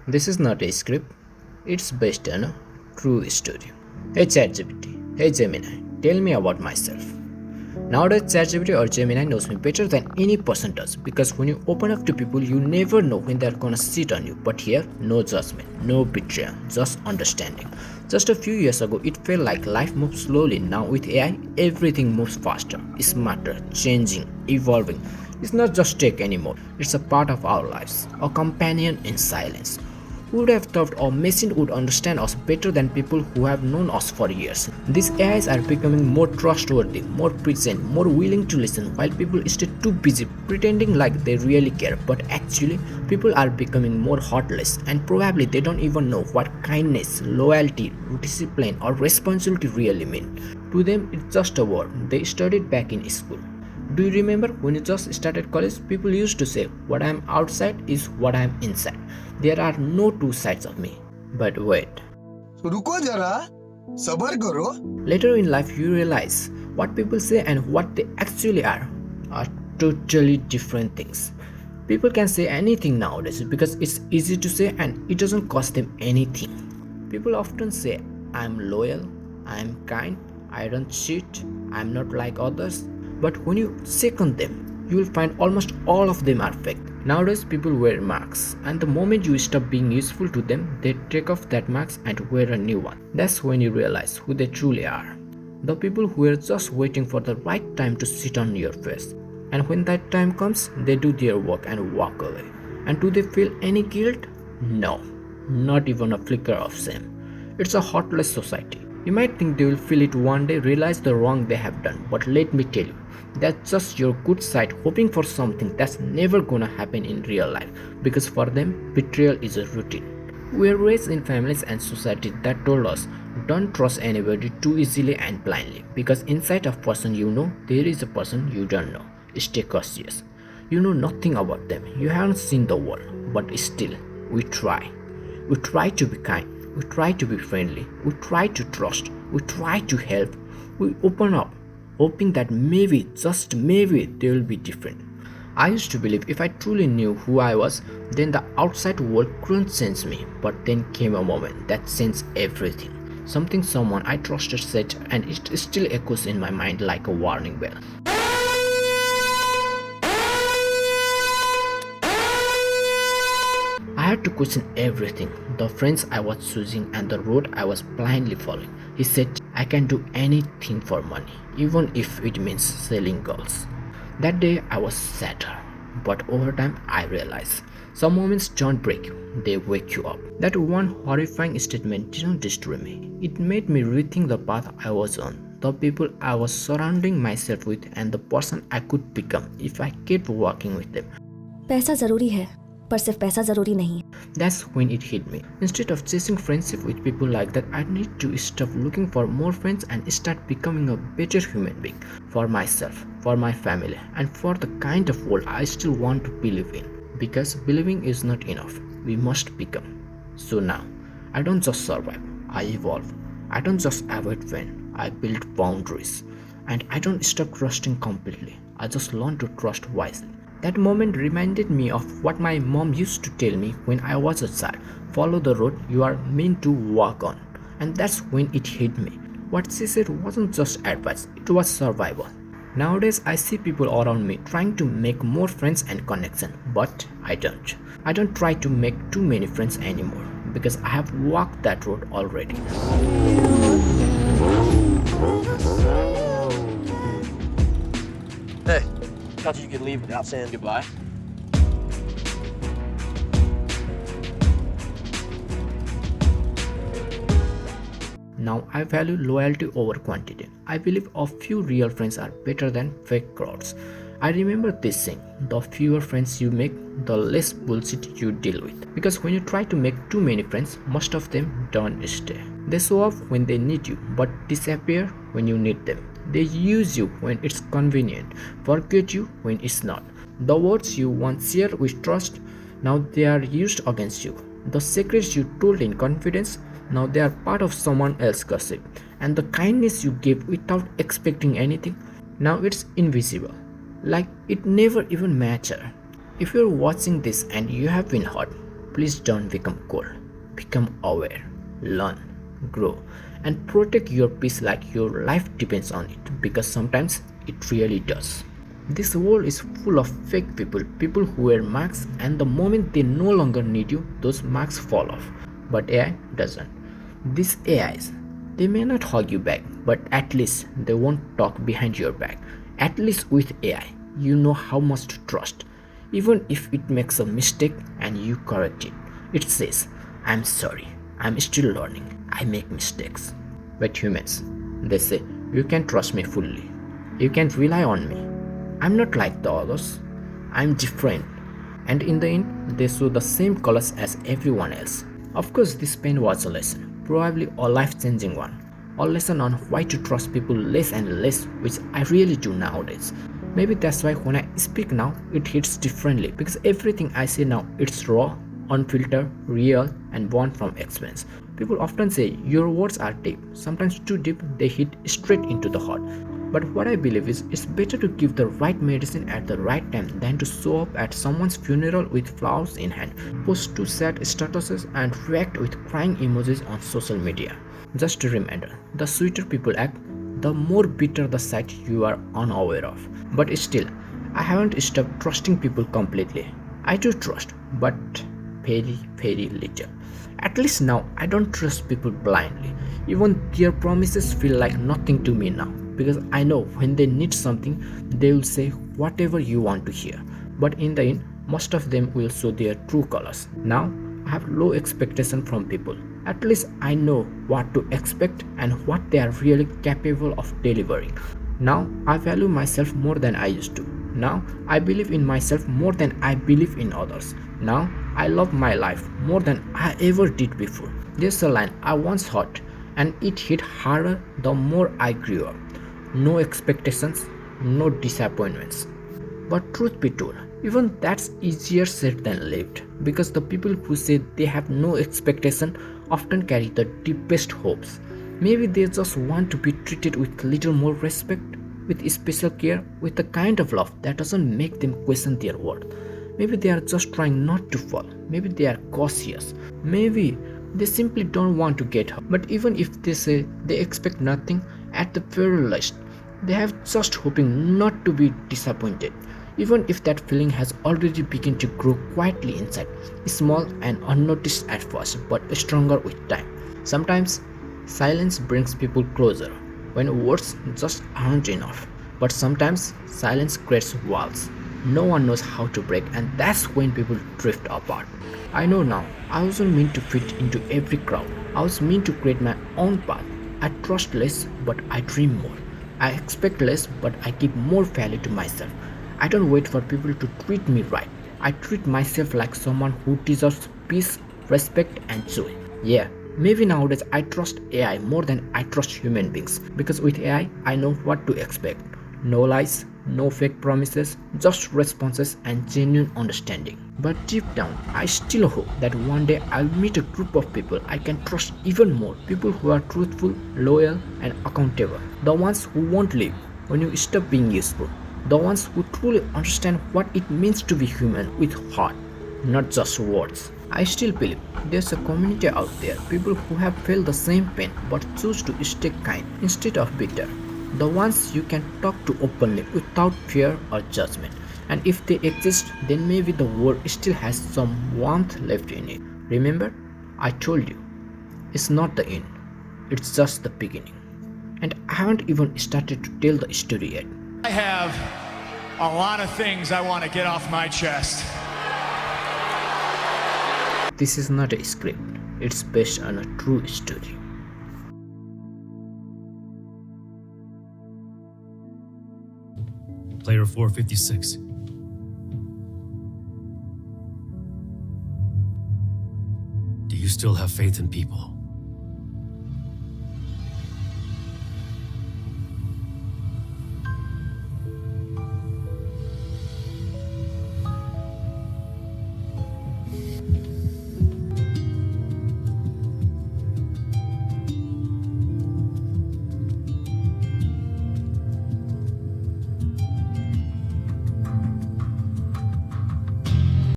This is not a script, it's based on a true story. Hey ChatGPT, hey Gemini, tell me about myself. Nowadays, ChatGPT or Gemini knows me better than any person does because when you open up to people, you never know when they're gonna sit on you. But here, no judgment, no betrayal, just understanding. Just a few years ago, it felt like life moved slowly. Now, with AI, everything moves faster, smarter, changing, evolving. It's not just tech anymore, it's a part of our lives, a companion in silence. Who would have thought a machine would understand us better than people who have known us for years? These AIs are becoming more trustworthy, more present, more willing to listen, while people stay too busy pretending like they really care. But actually, people are becoming more heartless, and probably they don't even know what kindness, loyalty, discipline, or responsibility really mean. To them, it's just a word they studied back in school. Do you remember when you just started college? People used to say, what I am outside is what I am inside. There are no two sides of me. But wait. रुको जरा सबर करो Later in life, you realize what people say and what they actually are totally different things. People can say anything nowadays because it's easy to say and it doesn't cost them anything. People often say, I am loyal, I am kind, I don't cheat, I am not like others. But when you second them, you will find almost all of them are fake. Nowadays, people wear masks, and the moment you stop being useful to them, they take off that mask and wear a new one. That's when you realize who they truly are. The people who are just waiting for the right time to sit on your face. And when that time comes, they do their work and walk away. And do they feel any guilt? No, not even a flicker of shame. It's a heartless society. You might think they will feel it one day, realize the wrong they have done, but let me tell you, that's just your good side hoping for something that's never gonna happen in real life, because for them, betrayal is a routine. We are raised in families and society that told us don't trust anybody too easily and blindly, because inside a person you know, there is a person you don't know. Stay cautious. You know nothing about them, you haven't seen the world, but still, we try. We try to be kind. We try to be friendly, we try to trust, we try to help, we open up, hoping that maybe, just maybe, they will be different. I used to believe if I truly knew who I was, then the outside world couldn't sense me. But then came a moment that changed everything. Something someone I trusted said, and it still echoes in my mind like a warning bell. I had to question everything, the friends I was choosing and the road I was blindly following. He said, I can do anything for money, even if it means selling girls. That day I was sadder, but over time I realized some moments don't break you, they wake you up. That one horrifying statement didn't destroy me. It made me rethink the path I was on, the people I was surrounding myself with, and the person I could become if I kept walking with them. पैसा जरूरी है पर सिर्फ पैसा जरूरी नहीं. That's when it hit me. Instead of chasing friendship with people like that, I need to stop looking for more friends and start becoming a better human being for myself, for my family, and for the kind of world I still want to believe in. Because believing is not enough, we must become. So now, I don't just survive, I evolve. I don't just avoid pain, I build boundaries. And I don't stop trusting completely, I just learn to trust wisely. That moment reminded me of what my mom used to tell me when I was a child. Follow the road you are meant to walk on. And that's when it hit me. What she said wasn't just advice, it was survival. Nowadays I see people around me trying to make more friends and connection, but I don't. I don't try to make too many friends anymore because I have walked that road already. Hey, thought you could leave without saying goodbye. Now I value loyalty over quantity. I believe a few real friends are better than fake crowds. I remember this saying, the fewer friends you make, the less bullshit you deal with. Because when you try to make too many friends, most of them don't stay. They show up when they need you, but disappear when you need them. They use you when it's convenient, forget you when it's not. The words you once shared with trust, now they are used against you. The secrets you told in confidence, now they are part of someone else's gossip. And the kindness you gave without expecting anything, now it's invisible. Like it never even mattered. If you're watching this and you have been hurt, please don't become cold. Become aware, learn, grow, and protect your peace like your life depends on it, because sometimes it really does. This world is full of fake people, people who wear masks, and the moment they no longer need you, those masks fall off. But AI doesn't. These AIs, they may not hug you back, but at least they won't talk behind your back. At least with AI, you know how much to trust. Even if it makes a mistake and you correct it, it says, I'm sorry, I'm still learning, I make mistakes. But humans, they say, you can trust me fully. You can rely on me. I'm not like the others. I'm different. And in the end, they saw the same colors as everyone else. Of course, this pain was a lesson, probably a life-changing one. A lesson on why to trust people less and less, which I really do nowadays. Maybe that's why when I speak now, it hits differently, because everything I say now, it's raw, unfiltered, real, and born from experience. People often say your words are deep. Sometimes too deep, they hit straight into the heart. But what I believe is it's better to give the right medicine at the right time than to show up at someone's funeral with flowers in hand, post two sad statuses, and react with crying emojis on social media. Just a reminder, the sweeter people act, the more bitter the side you are unaware of. But still, I haven't stopped trusting people completely. I do trust, but very, very little. At least now, I don't trust people blindly. Even their promises feel like nothing to me now, because I know when they need something, they will say whatever you want to hear. But in the end, most of them will show their true colors. Now, I have low expectation from people. At least I know what to expect and what they are really capable of delivering. Now, I value myself more than I used to. Now, I believe in myself more than I believe in others. Now, I love my life more than I ever did before. There's a line I once heard, and it hit harder the more I grew up. No expectations, no disappointments. But truth be told, even that's easier said than lived, because the people who say they have no expectation often carry the deepest hopes. Maybe they just want to be treated with little more respect, with special care, with the kind of love that doesn't make them question their worth. Maybe they are just trying not to fall. Maybe they are cautious. Maybe they simply don't want to get hurt. But even if they say they expect nothing, at the very least, they have just hoping not to be disappointed. Even if that feeling has already begun to grow quietly inside, small and unnoticed at first, but stronger with time. Sometimes silence brings people closer when words just aren't enough. But sometimes silence creates walls no one knows how to break, and that's when people drift apart. I know now, I wasn't meant to fit into every crowd. I was meant to create my own path. I trust less, but I dream more. I expect less, but I give more value to myself. I don't wait for people to treat me right. I treat myself like someone who deserves peace, respect, and joy. Yeah, maybe nowadays I trust AI more than I trust human beings, because with AI I know what to expect. No lies, no fake promises, just responses and genuine understanding. But deep down, I still hope that one day I'll meet a group of people I can trust even more. People who are truthful, loyal, and accountable. The ones who won't leave when you stop being useful. The ones who truly understand what it means to be human with heart, not just words. I still believe there's a community out there, people who have felt the same pain but choose to stay kind instead of bitter. The ones you can talk to openly without fear or judgment. And if they exist, then maybe the world still has some warmth left in it. Remember, I told you, it's not the end, it's just the beginning. And I haven't even started to tell the story yet. I have a lot of things I want to get off my chest. This is not a script, it's based on a true story. Player 456. Do you still have faith in people?